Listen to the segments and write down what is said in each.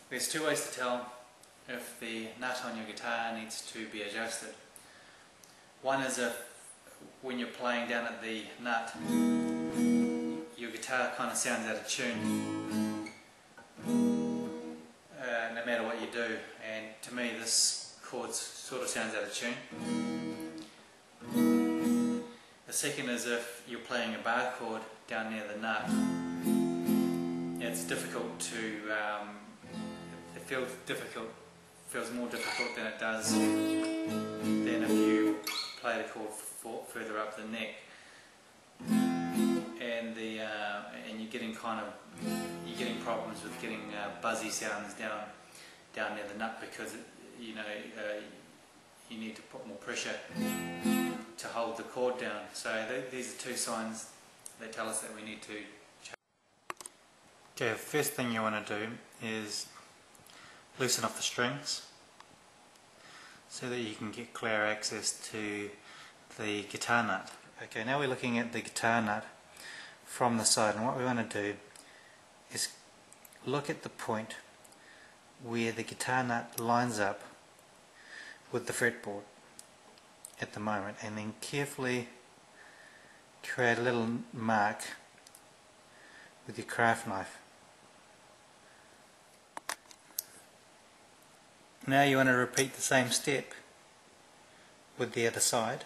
There's two ways to tell if the nut on your guitar needs to be adjusted. One is if when you're playing down at the nut, your guitar kind of sounds out of tune, no matter what you do, and to me this chord sort of sounds out of tune. The second is if you're playing a bar chord down near the nut. It's difficult to, it feels more difficult than it does than if you play the chord further up the neck, and you're getting problems with getting buzzy sounds down near the nut because you need to put more pressure to hold the chord down. So these are two signs that tell us that we need to change. Okay, the first thing you want to do is loosen off the strings so that you can get clear access to the guitar nut. Okay, now we're looking at the guitar nut from the side, and what we want to do is look at the point where the guitar nut lines up with the fretboard at the moment, and then carefully create a little mark with your craft knife. Now you want to repeat the same step with the other side.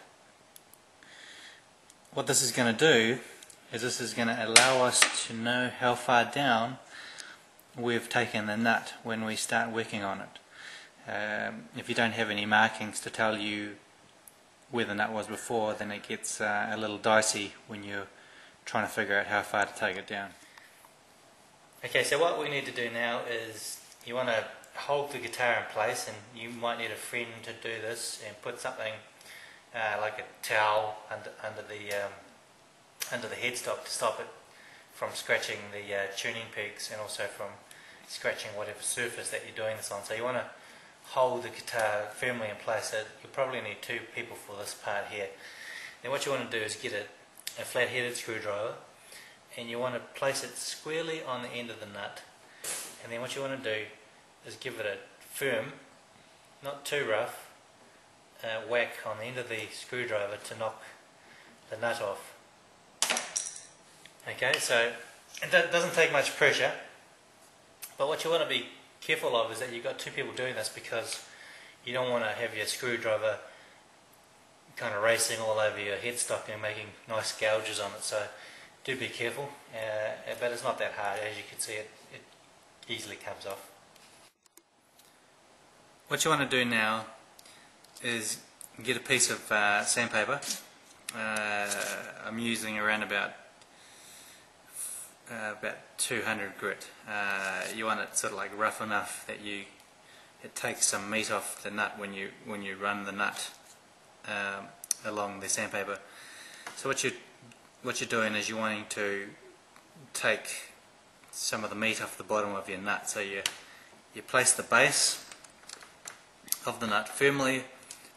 What this is going to do is this is going to allow us to know how far down we've taken the nut when we start working on it. If you don't have any markings to tell you where the nut was before, then it gets a little dicey when you're trying to figure out how far to take it down. Okay, so what we need to do now is you want to hold the guitar in place, and you might need a friend to do this, and put something like a towel under the headstock to stop it from scratching the tuning pegs, and also from scratching whatever surface that you're doing this on. So you want to hold the guitar firmly in place. So you'll probably need two people for this part here. Then what you want to do is get a flat-headed screwdriver, and you want to place it squarely on the end of the nut, and then what you want to do is give it a firm, not too rough, whack on the end of the screwdriver to knock the nut off. Okay, so it doesn't take much pressure, but what you want to be careful of is that you've got two people doing this, because you don't want to have your screwdriver kind of racing all over your headstock and making nice gouges on it. So do be careful, but it's not that hard. As you can see, it easily comes off. What you want to do now is get a piece of sandpaper. I'm using around about 200 grit. You want it sort of like rough enough that it takes some meat off the nut when you run the nut along the sandpaper. So what you're doing is you're wanting to take some of the meat off the bottom of your nut. So you place the base of the nut firmly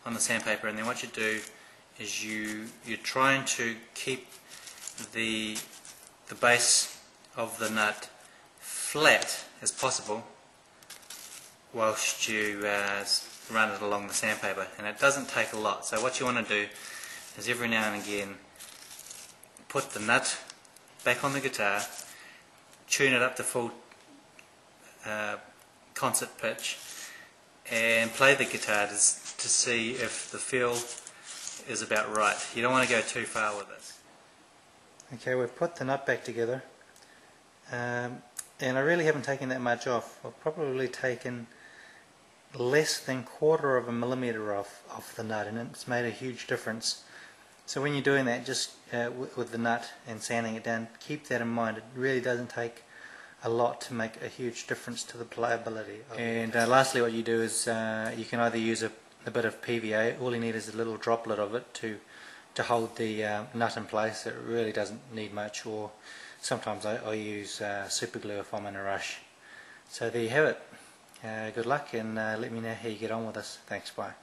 on the sandpaper, and then what you do is you're trying to keep the base of the nut flat as possible whilst you run it along the sandpaper, and it doesn't take a lot. So what you want to do is every now and again put the nut back on the guitar, tune it up to full concert pitch, and play the guitar to see if the feel is about right. You don't want to go too far with it. Okay, we've put the nut back together, and I really haven't taken that much off. I've probably taken less than 1/4 of a millimeter off the nut, and it's made a huge difference. So when you're doing that, just with the nut and sanding it down, keep that in mind. It really doesn't take a lot to make a huge difference to the playability. And lastly, what you do is you can either use a bit of PVA. All you need is a little droplet of it to hold the nut in place. It really doesn't need much, or sometimes I use super glue if I'm in a rush. So there you have it. Good luck, and let me know how you get on with this. Thanks, bye.